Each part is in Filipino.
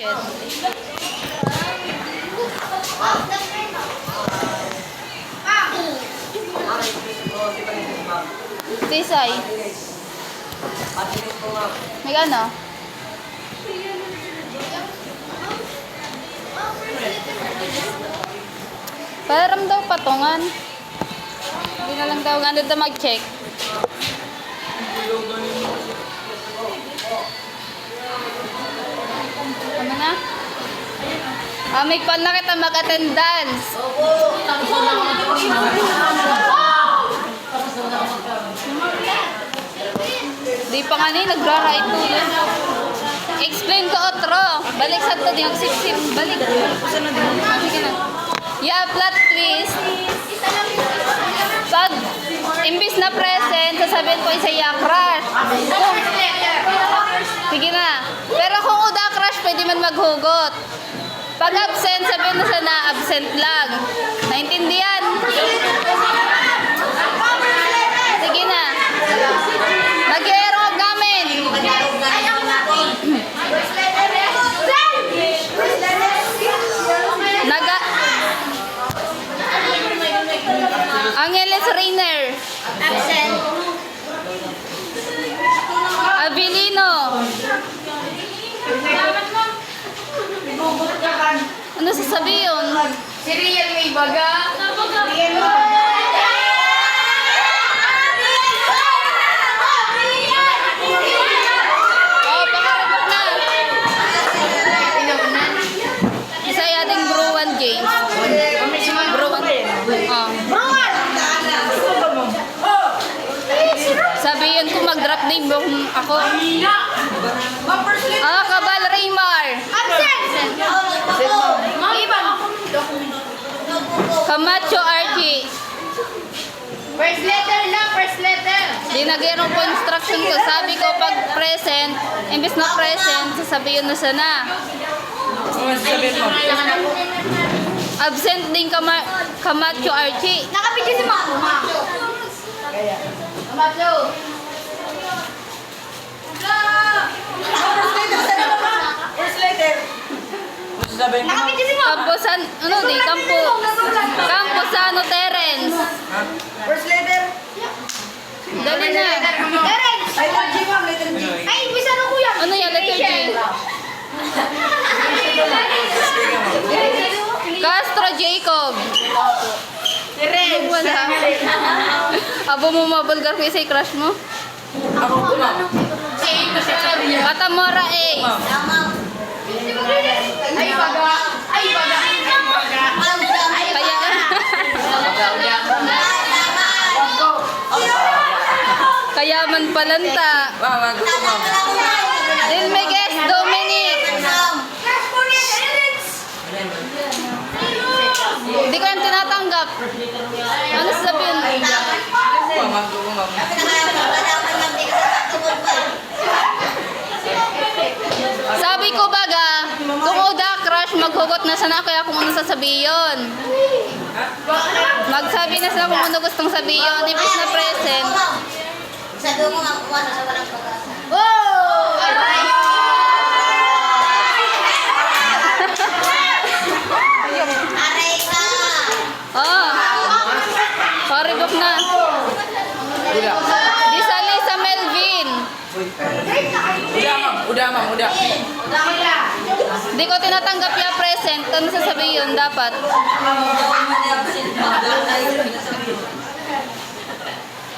Tisay. May ano? Parang daw patungan. Hindi na lang daw ano daw mag-check. Ano na? May call na kita mag-attendance. Di pa nga ni, nagra-right to yun. Explain ko otro. Balik sa to, di magsip-sip. Balik. Sige na. Yeah, plot twist. Pag imbis na present, sasabihin ko isa crush. Sige na. Pero kung uda crush, pwede man maghugot. Pag absent, sabihin na sana absent lang. Naintindihan? Sige na. Mag-i-erog namin. Angeles Rainer. Absent. Abilino. Ano sasabihin? Si Rian may baga. Rian mo. Oh, pangarap na. Isa yating Bruwan James. Bruwan. Oh. Sabihin ko mag-drop name ako. Kabal Raymar. Absent. Camacho Archie. First letter lang, first letter. Di nag-iarong po instruction ko. Sabi ko pag present, imbis na present, sasabihin na sana. Absent din Camacho Archie. Nakapidyo si Mama. Camacho. First letter. Nakapidyo si Mama. Camposan, ano di? Camposano Terence. First letter. Dali na. Terence. Ay, letter G, ma'am. Letter G. Ay, bisa na kuya. Ano yan? Letter G. Castro Jacob. Terence. Wala. Abo mo mabulgar ko isa crush mo? Ako po, ma'am. Katamora A. Ay, baga. Ay, baga. Kaya Kayaman palanta. Wag po, ma'am. Dilmeges Dominic. Hindi ko yung tinatanggap. Ano sasabihin? Wag po, ma'am. Sabi ko baga, kung uda crush, maghugot na sana kaya kung ano sasabihin. Magsabi na sana kung ano gustong sabihin. Imbis na present. Sabi mo nga kuha sa walang pag-asa. Aray ka! Oh. Paribok na. Di sali sa Melvin. Uda, ma'am. Uda, ma'am. Uda. Di ko tinatanggap yung present. Ano sasabihin dapat?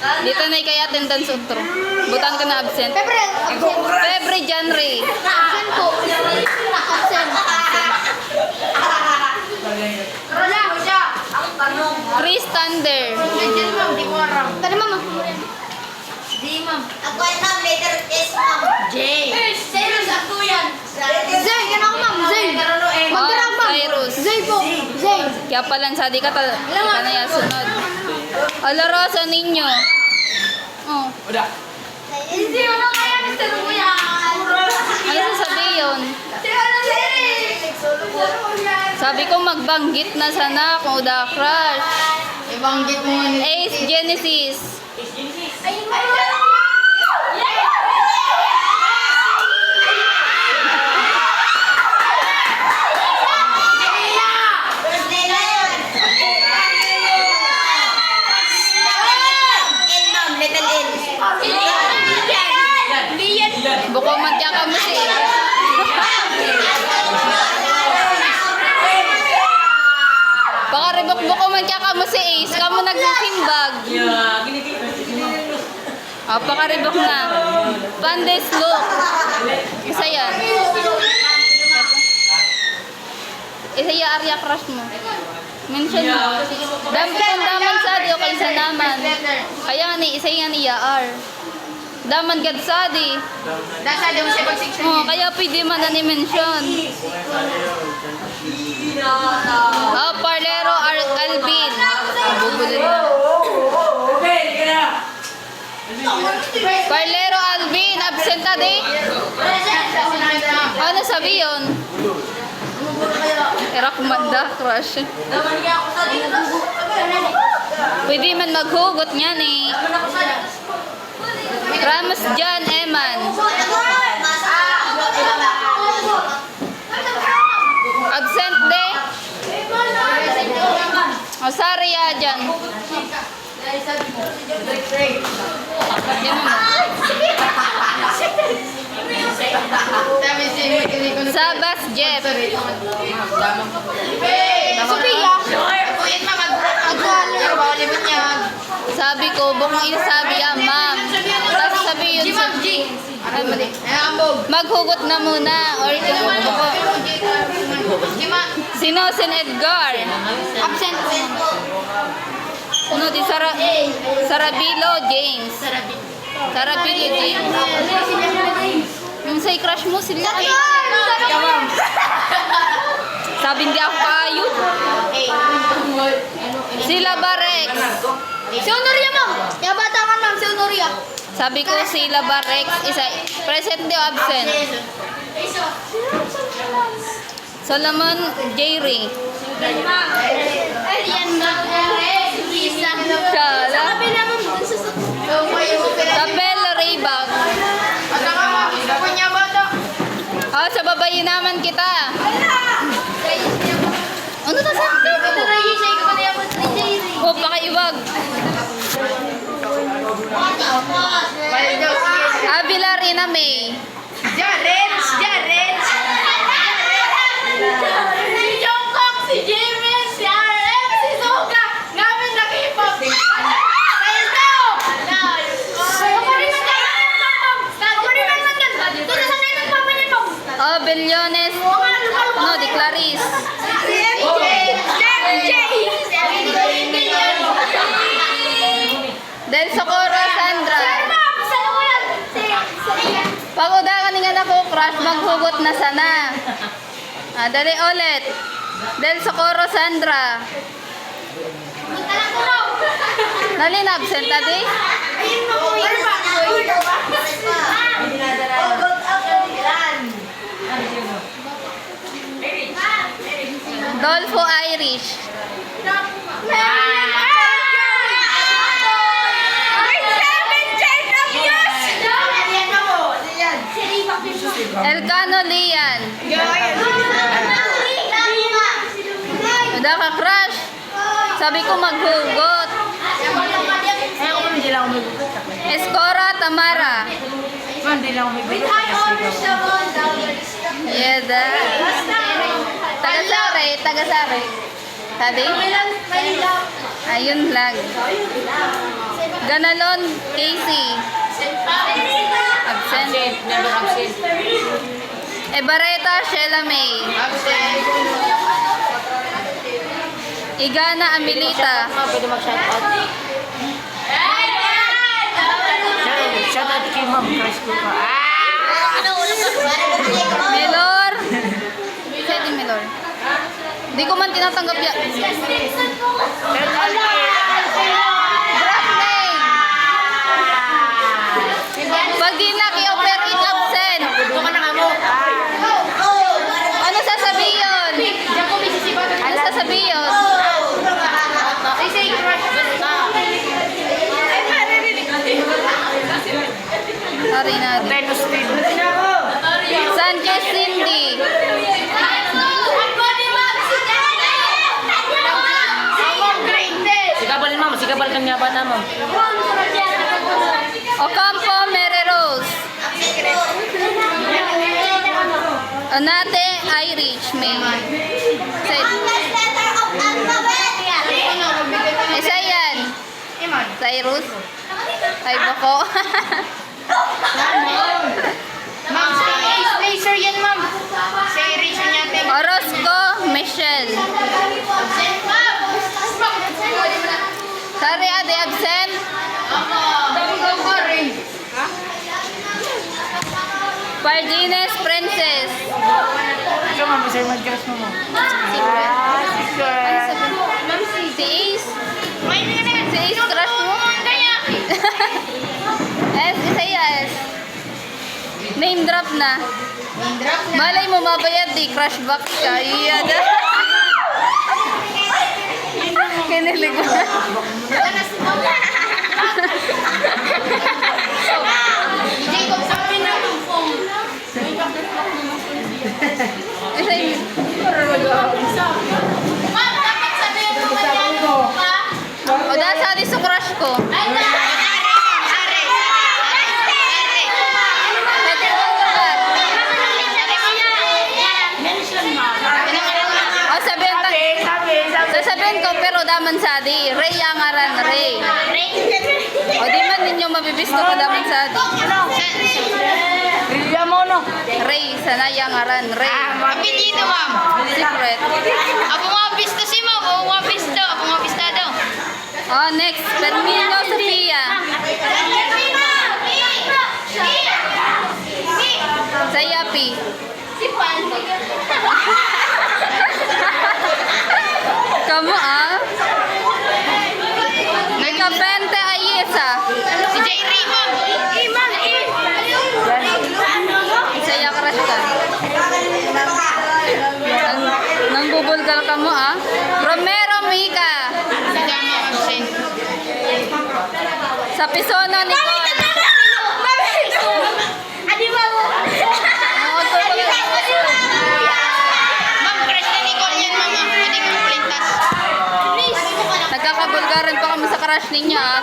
Dito na kaya attendance utro. Butan ka na absent. February, January. Absent ko. Absent. Rola, siya. Ang tanong. Chris Thunder. Legend, ma'am. Di ko aram. Tara, ma'am. Di, ma'am. Ako ay ma'am. Letter S, ma'am. J. Zero sa tuyan. Zay, yan ako, ma'am. Zay. Magdarang, ma'am. Cyrus. Zay po. Zay. Kaya pala sa di ka na yan sunod. Alorosa ninyo. Oh. Uda. Hindi mo na kaya, Mr. Kuya. Ano sasabihin? Sabi ko magbanggit na sana kung uda crush. Ibanggit mo ni Ace Genesis. Ayun ba? Pakaribok-bok man kaya kamo si Ace. Kamo nagsimbag. Pakaribok na. Pandes look. Isa yan. Isa yan, Arya crush mo. Mention mo. Daman sa di o kaysa naman. Kaya ni, isa yan ni Yaar. Daman gad sa di. Dasa daw siya pag-section. Kaya pwede man na ni-mention. Parlero Alvin. Bubulin na. Parlero Alvin, absent na di. Ano sabi yun? Era kumanda, crush. Pwede man maghugot niyan eh. Ramos John Eman. Absent de. Sorry ya dyan. Yan mo. Sabas Jeff. Sophia. Kuya na mag-color. Bawaliman niya. Sabi ko, bukong inasabi yan, ma'am. Tapos sabi yun sa... Ay, mali. Maghugot na muna. Or inuubo ko. Sino? Sin Edgar. Absent po. Ano di Sarabilo James. Sarabilo James. Yung say crush mo, sila. Sabi hindi ako kayo. Sila Barex. Si Honoria, ma'am. Yung bata ka, ma'am. Si Honoria. Sabi ko sila Barex. Isa, present di o absent. Solomon Jerry. Ayan na. Shala. Sa kabila, ma'am. Tabel Raybag. Sa babayin naman kita. Ano ta sa pakaiwag. Avila Rina May. Jarens. Si Jungkook, si Jimin, si RM, si Suga. Namin nakipag. Bellones. No, di Clarice. Del Socorro Sandra. Pag-uda ka nga na ko, crush, maghugot na sana. Dali ulit. Del Socorro Sandra. Dali na absent tadi. Dolfo Irish. Elcano Lian. Udah ka crush. Sabi ko maghugot. Escora Tamara. Yeda. Tagasari. Sabi? Ayun lang. Ganalon Casey. Absent. Never absent. Ebareta Sheila May. Igana Amelita. Pwede mag-shoutout. Shoutout kay ma'am. Crush ko ka. Melor. Pwede Melor. Di ko man tinatanggap yan. Pag di naki-operate absent. Ano sasabihin? Ano sasabihin? Sorry na. Sanchez Cindy. Sigabal kang nga bata mo. Ocampo Mary Rose. Anate Irish May. Said. Isa yan. Cyrus. Ay, bako. Ma'am, laser yan, ma'am. Sa eraser niya, te. Orozco Michelle. Sorry, ate, absent. Pardines Princess. Ikaw, ma'am, isa yung mag-crush mo mo. Ah, secret. Si Ace. Si Ace crush mo. S, isa yes. Name drop na. Malay mo mabayad di, crush back ka. Iya na. Kinilig mo. Jacob, sabi na yung phone. Isa yun. Ma'am, dapat sabihin mo ba yan? Pa? O dahil sa atin sa crush ko. Ay, na! Pwede mo ba? O sabihin ka. Sasabihin ko pero daman sa di. Ray ang aran, Ray. O di man ninyo mabibisto ko daman sa di. Rilya mo, no? Ray, sanay ang aran, Ray. Apelido, ma'am. Secret. Apo nga pista si ma'am. Apo nga pista. Apo nga pista daw. O next, Fermino Sofia. Sa Yapi. Si Pan. Kamu ah? May kapente ayesa. Si Jairi, ma'am. Ma'am, Saya crush ka. Nanggugulgal ka mo ah. Romero Mika. Si Dama absent. Sa Pisono Nicole. Adi ba mo? Oo, to pala. Ma'am, crush na Nicole yan, mama. Pwede kong plintas. Nagkakabulgaran pa kami sa crush ninyo ah.